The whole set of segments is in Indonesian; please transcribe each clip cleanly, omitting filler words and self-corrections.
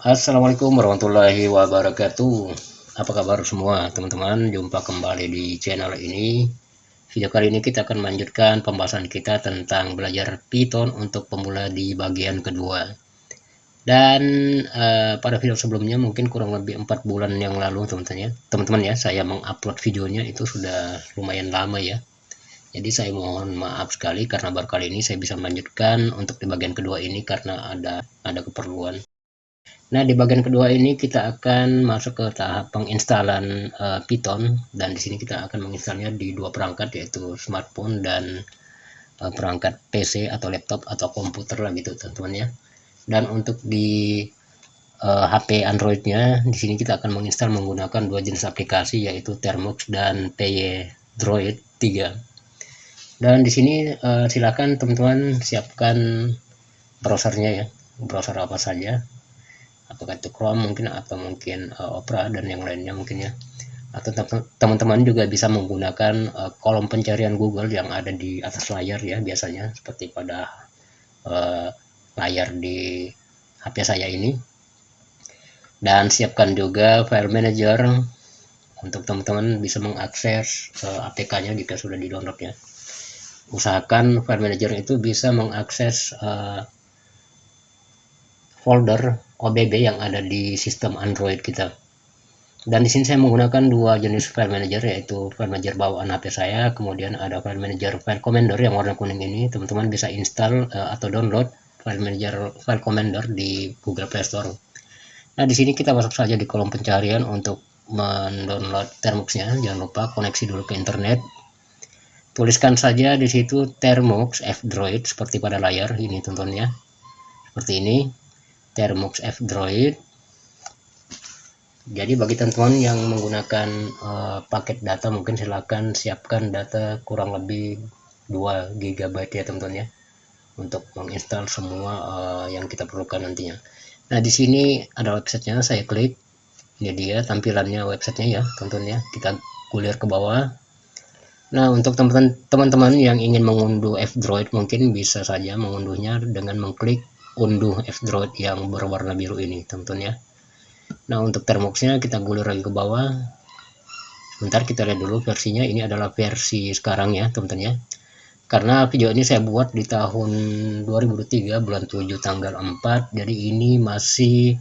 Assalamualaikum warahmatullahi wabarakatuh. Apa kabar semua teman-teman? Jumpa kembali di channel ini. Video kali ini kita akan melanjutkan pembahasan kita tentang belajar Python untuk pemula di bagian kedua. Dan pada video sebelumnya mungkin kurang lebih 4 bulan yang lalu teman-teman ya, saya mengupload videonya itu sudah lumayan lama ya. Jadi saya mohon maaf sekali karena baru kali ini saya bisa melanjutkan untuk di bagian kedua ini karena ada keperluan. Nah, di bagian kedua ini kita akan masuk ke tahap penginstalan Python, dan di sini kita akan menginstalnya di dua perangkat, yaitu smartphone dan perangkat PC atau laptop atau komputer lah gitu teman-teman ya. Dan untuk di HP Android-nya di sini kita akan menginstal menggunakan dua jenis aplikasi, yaitu Termux dan PyDroid 3. Dan di sini silakan teman-teman siapkan browsernya ya, browser apa saja, apakah itu Chrome mungkin, atau mungkin Opera dan yang lainnya mungkin ya, atau teman-teman juga bisa menggunakan kolom pencarian Google yang ada di atas layar ya, biasanya seperti pada layar di HP saya ini. Dan siapkan juga file manager untuk teman-teman bisa mengakses APK-nya jika sudah di-download ya. Usahakan file manager itu bisa mengakses folder OBB yang ada di sistem Android kita. Dan di sini saya menggunakan dua jenis file manager, yaitu file manager bawaan HP saya, kemudian ada file manager file commander yang warna kuning ini. Teman-teman bisa install atau download file manager file commander di Google Play Store. Nah, di sini kita masuk saja di kolom pencarian untuk mendownload Termux-nya. Jangan lupa koneksi dulu ke internet. Tuliskan saja di situ Termux F-Droid seperti pada layar ini teman-teman ya. Seperti ini, Termux F-Droid. Jadi bagi teman-teman yang menggunakan paket data, mungkin silakan siapkan data kurang lebih 2 GB ya teman-teman ya, untuk menginstal semua yang kita perlukan nantinya. Nah, di sini ada websitenya, saya klik. Ini dia tampilannya websitenya ya teman-teman ya. Kita gulir ke bawah. Nah, untuk teman-teman yang ingin mengunduh F-Droid mungkin bisa saja mengunduhnya dengan mengklik unduh F-Droid yang berwarna biru ini teman-teman ya. Nah, untuk Termux-nya kita gulir lagi ke bawah. Bentar, kita lihat dulu versinya. Ini adalah versi sekarang ya teman-teman ya. Karena video ini saya buat di tahun 2023 bulan 7 tanggal 4. Jadi ini masih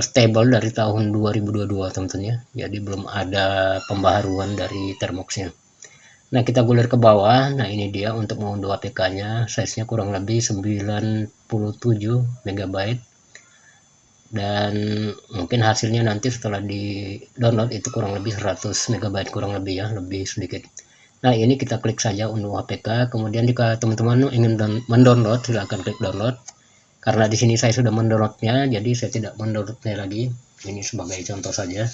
stable dari tahun 2022 teman-teman ya. Jadi belum ada pembaharuan dari Termux-nya. Nah, kita gulir ke bawah. Nah, ini dia untuk mengunduh APK-nya. Size-nya kurang lebih 97 MB. Dan mungkin hasilnya nanti setelah di download itu kurang lebih 100 MB kurang lebih ya, lebih sedikit. Nah, ini kita klik saja unduh APK. Kemudian jika teman-teman ingin mendownload, silahkan klik download. Karena di sini saya sudah mendownloadnya, jadi saya tidak mendownloadnya lagi. Ini sebagai contoh saja.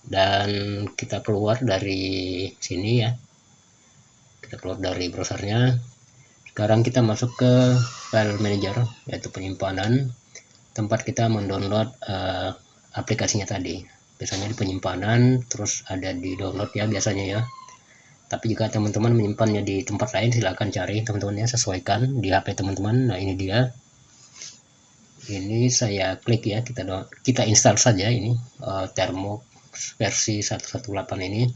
Dan kita keluar dari sini ya, kita keluar dari browsernya. Sekarang kita masuk ke file manager, yaitu penyimpanan, tempat kita mendownload aplikasinya tadi. Biasanya di penyimpanan, terus ada di download ya biasanya ya. Tapi jika teman-teman menyimpannya di tempat lain, silahkan cari teman-teman ya, sesuaikan di HP teman-teman. Nah, ini dia. Ini saya klik ya, kita install saja ini Termux versi 118 ini.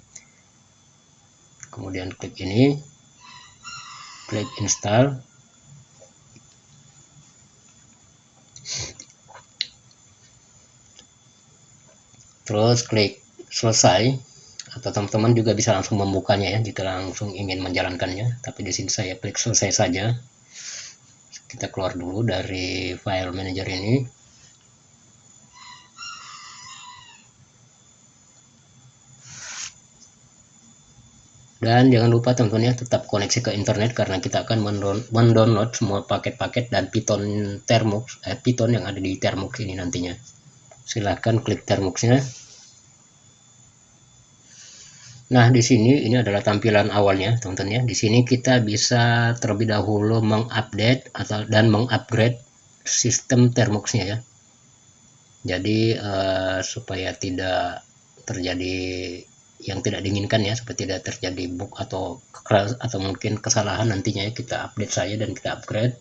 Kemudian klik ini, klik install. Terus klik selesai, atau teman-teman juga bisa langsung membukanya ya jika langsung ingin menjalankannya. Tapi di sini saya klik selesai saja. Kita keluar dulu dari file manager ini. Dan jangan lupa teman-teman ya, tetap koneksi ke internet karena kita akan mendownload semua paket-paket dan Python Termux, Python yang ada di Termux ini nantinya. Silahkan klik Termux-nya. Nah, di sini ini adalah tampilan awalnya, teman-teman ya. Di sini kita bisa terlebih dahulu mengupdate dan mengupgrade sistem Termux-nya ya. Jadi supaya tidak terjadi yang tidak diinginkan ya, supaya tidak terjadi bug atau mungkin kesalahan nantinya ya, kita update saja dan kita upgrade.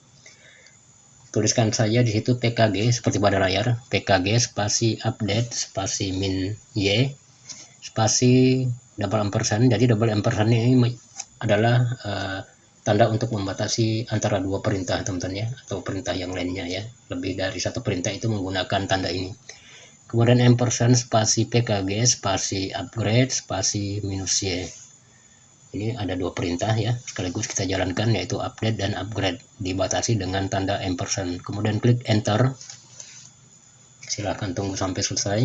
tuliskan saja di situ pkg seperti pada layar, pkg spasi update spasi min y spasi double ampersand. Jadi double ampersand ini adalah tanda untuk membatasi antara dua perintah teman-teman ya, atau perintah yang lainnya ya. Lebih dari satu perintah itu menggunakan tanda ini. Kemudian ampersand spasi pkg spasi upgrade spasi minus y. Ini ada dua perintah ya, sekaligus kita jalankan, yaitu update dan upgrade, dibatasi dengan tanda ampersand. Kemudian klik enter. Silahkan tunggu sampai selesai.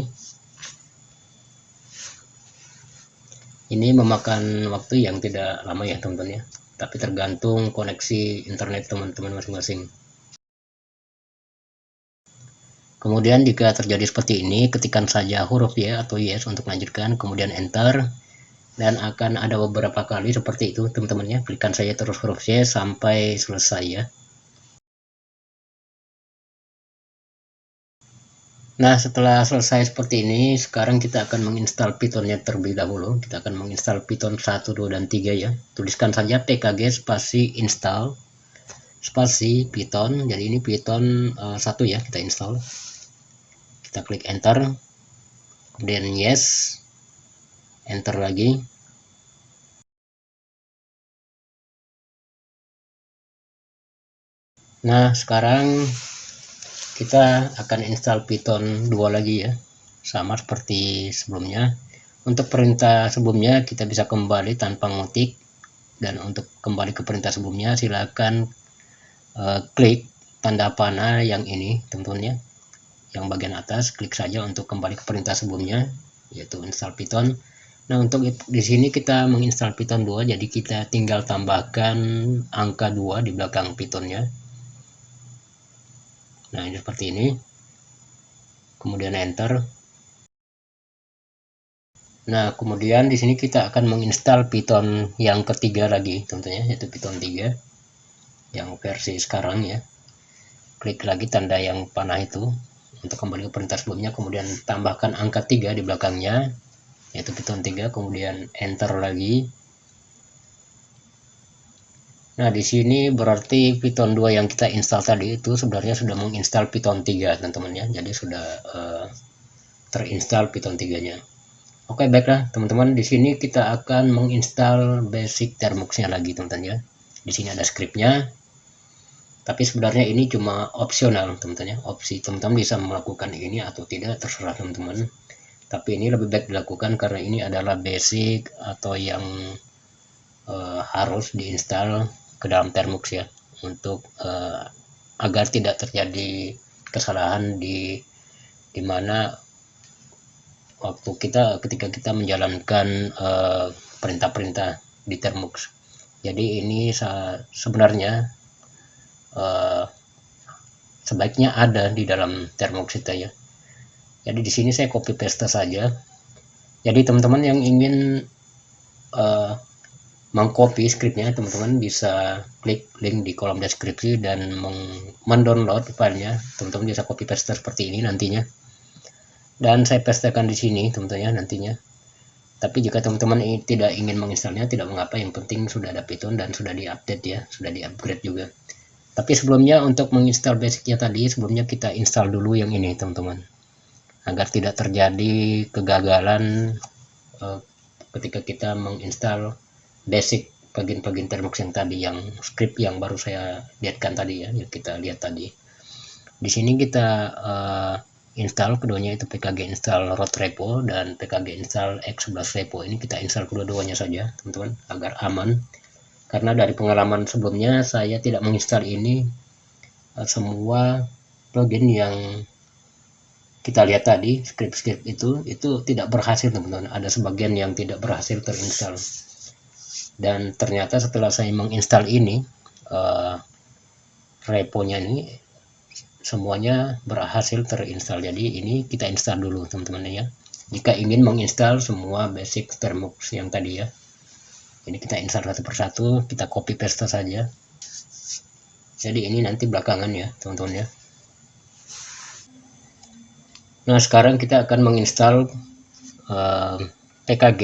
Ini memakan waktu yang tidak lama ya teman-teman ya, tapi tergantung koneksi internet teman-teman masing-masing. Kemudian jika terjadi seperti ini, ketikkan saja huruf Y atau yes untuk melanjutkan, kemudian enter, dan akan ada beberapa kali seperti itu teman-teman ya. Klikkan saja terus huruf Y sampai selesai ya. Nah, setelah selesai seperti ini, sekarang kita akan menginstal Python-nya terlebih dahulu. Kita akan menginstal Python 1, 2, dan 3 ya. Tuliskan saja pkg spasi install spasi Python. Jadi ini Python 1 ya, kita install. Kita klik enter, kemudian yes, enter lagi. Nah, sekarang kita akan install Python 2 lagi ya, sama seperti sebelumnya. Untuk perintah sebelumnya kita bisa kembali tanpa ngetik, dan untuk kembali ke perintah sebelumnya silakan klik tanda panah yang ini teman-teman ya, yang bagian atas, klik saja untuk kembali ke perintah sebelumnya, yaitu install Python. Nah, untuk di sini kita menginstal Python 2, jadi kita tinggal tambahkan angka 2 di belakang Pythonnya. Nah, ini seperti ini. Kemudian enter. Nah, kemudian di sini kita akan menginstal Python yang ketiga lagi tentunya, yaitu Python 3 yang versi sekarang ya. Klik lagi tanda yang panah itu untuk kembali ke perintah sebelumnya, kemudian tambahkan angka 3 di belakangnya, yaitu Python 3, kemudian enter lagi. Nah, di sini berarti Python 2 yang kita install tadi itu sebenarnya sudah menginstal Python 3 teman-teman ya. Jadi sudah terinstall Python 3-nya. Oke, baiklah teman-teman, di sini kita akan menginstal basic Termux-nya lagi teman-teman ya. Di sini ada scriptnya. Tapi sebenarnya ini cuma opsional teman-teman ya. Opsi teman-teman bisa melakukan ini atau tidak, terserah teman-teman. Tapi ini lebih baik dilakukan karena ini adalah basic atau yang harus diinstal ke dalam Termux ya, untuk agar tidak terjadi kesalahan di mana waktu ketika kita menjalankan perintah-perintah di Termux. Jadi ini sebenarnya sebaiknya ada di dalam Termux kita ya. Jadi di sini saya copy paste saja. Jadi teman-teman yang ingin mengcopy scriptnya, teman-teman bisa klik link di kolom deskripsi dan mendownload filenya. Teman-teman bisa copy paste seperti ini nantinya, dan saya pastekan di sini teman-teman ya nantinya. Tapi jika teman-teman tidak ingin menginstalnya, tidak mengapa, yang penting sudah ada Python dan sudah diupdate ya, sudah diupgrade juga. Tapi sebelumnya untuk menginstal basicnya tadi, sebelumnya kita install dulu yang ini teman-teman, agar tidak terjadi kegagalan ketika kita menginstal basic plugin Termux yang tadi, yang script yang baru saya lihatkan tadi ya, yang kita lihat tadi. Di sini kita install keduanya, itu pkg install root repo dan pkg install x11 repo. Ini kita install kedua-duanya saja teman-teman agar aman, karena dari pengalaman sebelumnya saya tidak menginstal ini semua plugin yang kita lihat tadi, script itu tidak berhasil teman-teman. Ada sebagian yang tidak berhasil terinstall. Dan ternyata setelah saya menginstal ini reponya ini semuanya berhasil terinstall. Jadi ini kita install dulu teman-teman ya, jika ingin menginstal semua basic Termux yang tadi ya. Ini kita install satu persatu, kita copy paste saja. Jadi ini nanti belakangan ya teman-teman ya. Nah, sekarang kita akan menginstal pkg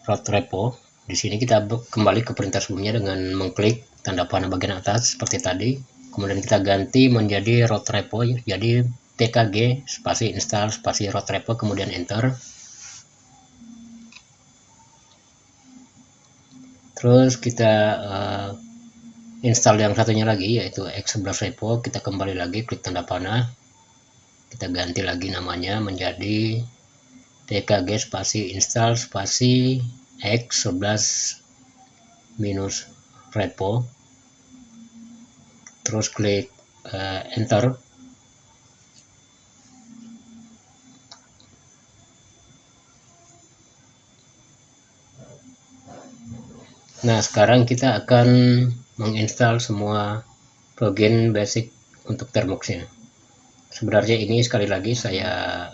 root repo. Di sini kita kembali ke perintah sebelumnya dengan mengklik tanda panah bagian atas seperti tadi, kemudian kita ganti menjadi root repo, jadi tkg spasi install spasi root repo, kemudian enter. Terus kita install yang satunya lagi, yaitu x11 repo. Kita kembali lagi, klik tanda panah, kita ganti lagi namanya menjadi tkg spasi install spasi x11 minus repo, terus klik enter. Nah, sekarang kita akan menginstal semua plugin basic untuk Termux-nya. Sebenarnya ini sekali lagi saya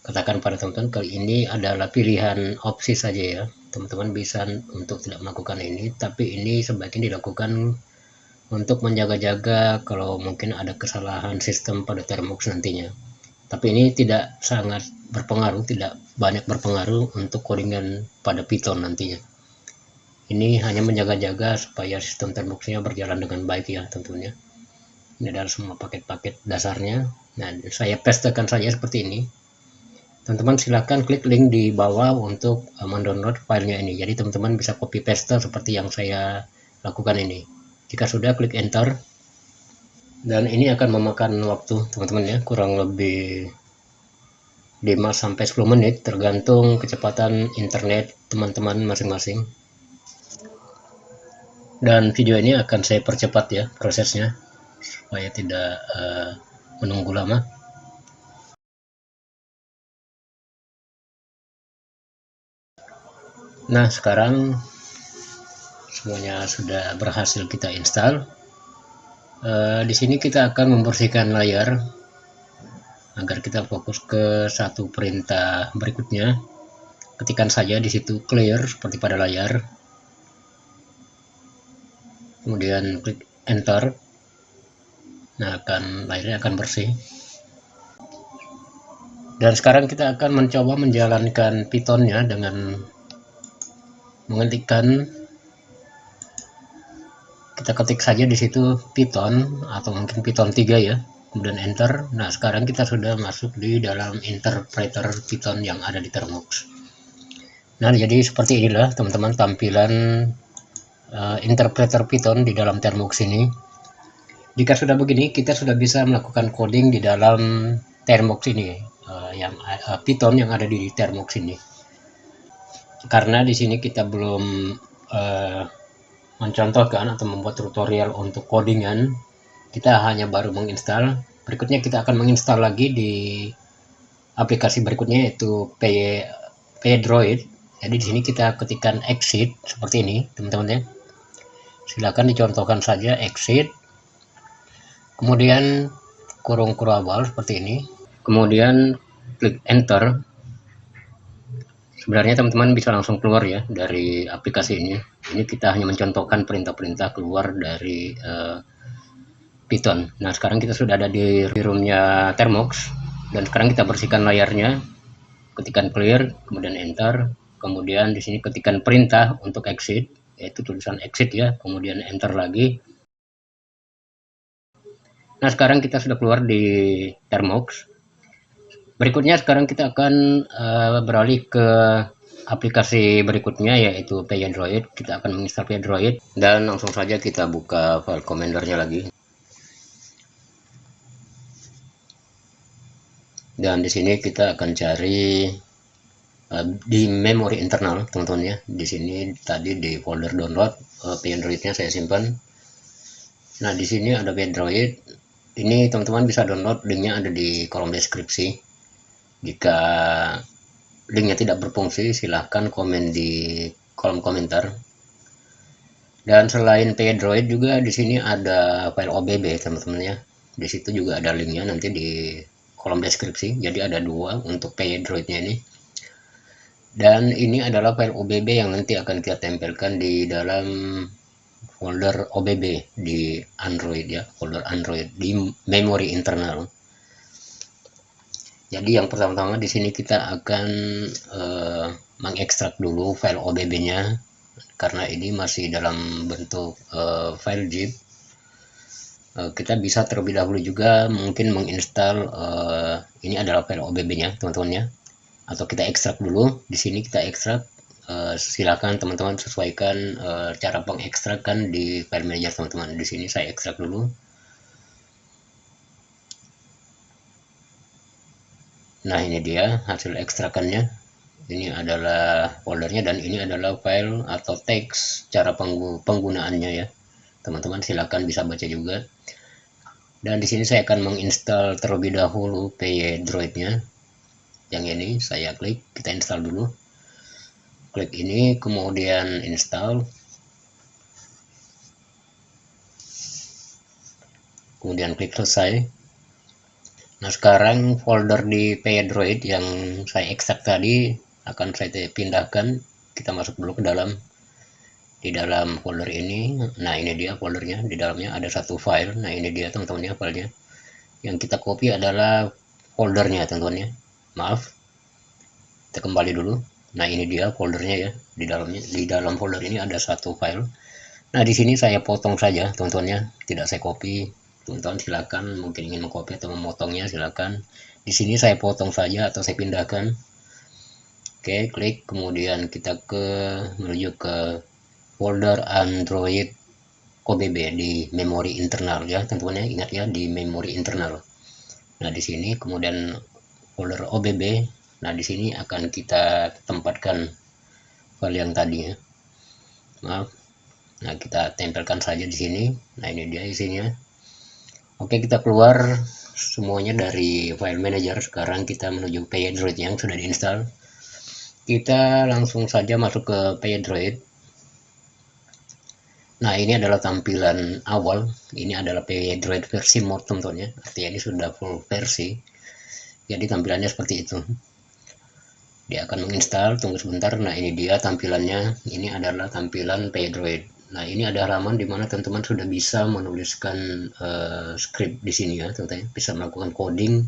katakan pada teman-teman, kali ini adalah pilihan opsi saja ya. Teman-teman bisa untuk tidak melakukan ini, tapi ini sebaiknya dilakukan untuk menjaga-jaga kalau mungkin ada kesalahan sistem pada Termux nantinya. Tapi ini tidak sangat berpengaruh, tidak banyak berpengaruh untuk codingan pada Python nantinya. Ini hanya menjaga-jaga supaya sistem Termux-nya berjalan dengan baik ya tentunya. Ini adalah semua paket-paket dasarnya. Nah, saya pastekan saja seperti ini. Teman-teman silahkan klik link di bawah untuk mendownload filenya ini. Jadi teman-teman bisa copy paste seperti yang saya lakukan ini. Jika sudah, klik enter. Dan ini akan memakan waktu teman-teman ya, kurang lebih 5-10 menit tergantung kecepatan internet teman-teman masing-masing. Dan video ini akan saya percepat ya prosesnya supaya tidak menunggu lama. Nah, sekarang semuanya sudah berhasil kita install. Di sini kita akan membersihkan layar agar kita fokus ke satu perintah berikutnya. Ketikkan saja di situ clear seperti pada layar. Kemudian klik enter. Nah, layarnya akan bersih. Dan sekarang kita akan mencoba menjalankan Python-nya dengan mengetikkan, kita ketik saja di situ Python atau mungkin Python 3 ya, kemudian enter. Nah, sekarang kita sudah masuk di dalam interpreter Python yang ada di Termux. Nah, jadi seperti inilah teman-teman tampilan interpreter Python di dalam Termux ini. Jika sudah begini, kita sudah bisa melakukan coding di dalam Termux ini, Python yang ada di Termux ini. Karena di sini kita belum mencontohkan atau membuat tutorial untuk codingan, kita hanya baru menginstal. Berikutnya kita akan menginstal lagi di aplikasi berikutnya, yaitu PyDroid. Jadi di sini kita ketikkan exit seperti ini teman-teman ya. Silakan dicontohkan saja exit, kemudian kurung awal seperti ini, kemudian klik enter. Sebenarnya teman-teman bisa langsung keluar ya dari aplikasi ini. Ini kita hanya mencontohkan perintah-perintah keluar dari Python. Nah, sekarang kita sudah ada di roomnya Termux, dan sekarang kita bersihkan layarnya. Ketikkan clear, kemudian enter, kemudian di sini ketikkan perintah untuk exit, yaitu tulisan exit ya, kemudian enter lagi. Nah, sekarang kita sudah keluar di Termux. Berikutnya sekarang kita akan beralih ke aplikasi berikutnya, yaitu PyDroid. Kita akan menginstal PyDroid dan langsung saja kita buka file commandernya lagi. Dan di sini kita akan cari di memori internal teman-teman ya. Di sini tadi di folder download PyDroid-nya saya simpan. Nah, di sini ada PyDroid. Ini teman-teman bisa download, linknya ada di kolom deskripsi. Jika linknya tidak berfungsi, silahkan komen di kolom komentar. Dan selain PyDroid juga di sini ada file OBB teman-teman ya. Di situ juga ada linknya nanti di kolom deskripsi. Jadi ada dua untuk PyDroid-nya ini. Dan ini adalah file OBB yang nanti akan kita tempelkan di dalam folder OBB di Android ya, folder Android di memori internal. Jadi yang pertama-tama di sini kita akan mengekstrak dulu file OBB-nya karena ini masih dalam bentuk file zip. Kita bisa terlebih dahulu juga mungkin menginstal ini adalah file OBB-nya teman-teman ya, atau kita ekstrak dulu. Di sini kita ekstrak. Silakan teman-teman sesuaikan cara pengekstrakan di file manager teman-teman. Di sini saya ekstrak dulu. Nah, ini dia hasil ekstrakannya. Ini adalah foldernya dan ini adalah file atau teks cara penggunaannya ya. Teman-teman silakan bisa baca juga. Dan di sini saya akan menginstal terlebih dahulu PyDroid-nya. Yang ini saya klik, kita install dulu. Klik ini, kemudian install. Kemudian klik selesai. Nah, sekarang folder di PyDroid yang saya ekstrak tadi akan saya pindahkan. Kita masuk dulu ke di dalam folder ini. Nah, ini dia foldernya. Di dalamnya ada satu file. Nah, ini dia teman-teman ya filenya. Yang kita copy adalah foldernya teman-teman ya. Maaf. Kita kembali dulu. Nah, ini dia foldernya ya. Di dalam folder ini ada satu file. Nah, di sini saya potong saja teman-teman ya. Tidak saya copy. Teman-teman silakan mungkin ingin mengcopy atau memotongnya silakan. Di sini saya potong saja atau saya pindahkan. Oke, klik, kemudian kita menuju ke folder Android OBB di memori internal ya teman-teman ya, ingat ya di memori internal. Nah, di sini kemudian folder OBB. Nah, di sini akan kita tempatkan file yang tadi ya. Maaf. Nah, kita tempelkan saja di sini. Nah, ini dia isinya. Oke, kita keluar semuanya dari file manager. Sekarang kita menuju PyDroid yang sudah diinstal. Kita langsung saja masuk ke PyDroid. Nah, ini adalah tampilan awal. Ini adalah PyDroid versi mode teman-teman ya. Artinya ini sudah full versi. Jadi tampilannya seperti itu. Dia akan menginstal, tunggu sebentar. Nah, ini dia tampilannya. Ini adalah tampilan PyDroid. Nah, ini ada halaman di mana teman-teman sudah bisa menuliskan script di sini ya, teman-teman. Bisa melakukan coding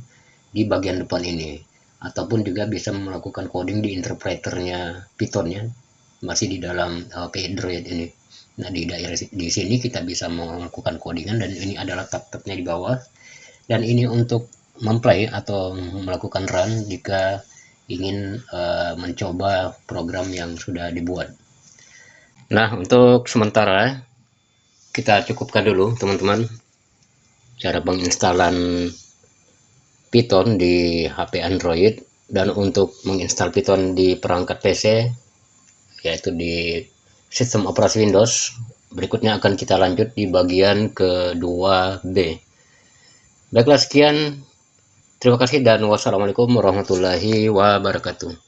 di bagian depan ini, ataupun juga bisa melakukan coding di interpreternya Python ya, masih di dalam PyDroid ini. Nah, di sini kita bisa melakukan codingan dan ini adalah tab-tabnya di bawah. Dan ini untuk memplay atau melakukan run jika ingin mencoba program yang sudah dibuat. Nah, untuk sementara kita cukupkan dulu teman-teman cara penginstalan Python di HP Android, dan untuk menginstal Python di perangkat PC yaitu di sistem operasi Windows. Berikutnya akan kita lanjut di bagian kedua B. Baiklah, sekian, terima kasih dan wassalamualaikum warahmatullahi wabarakatuh.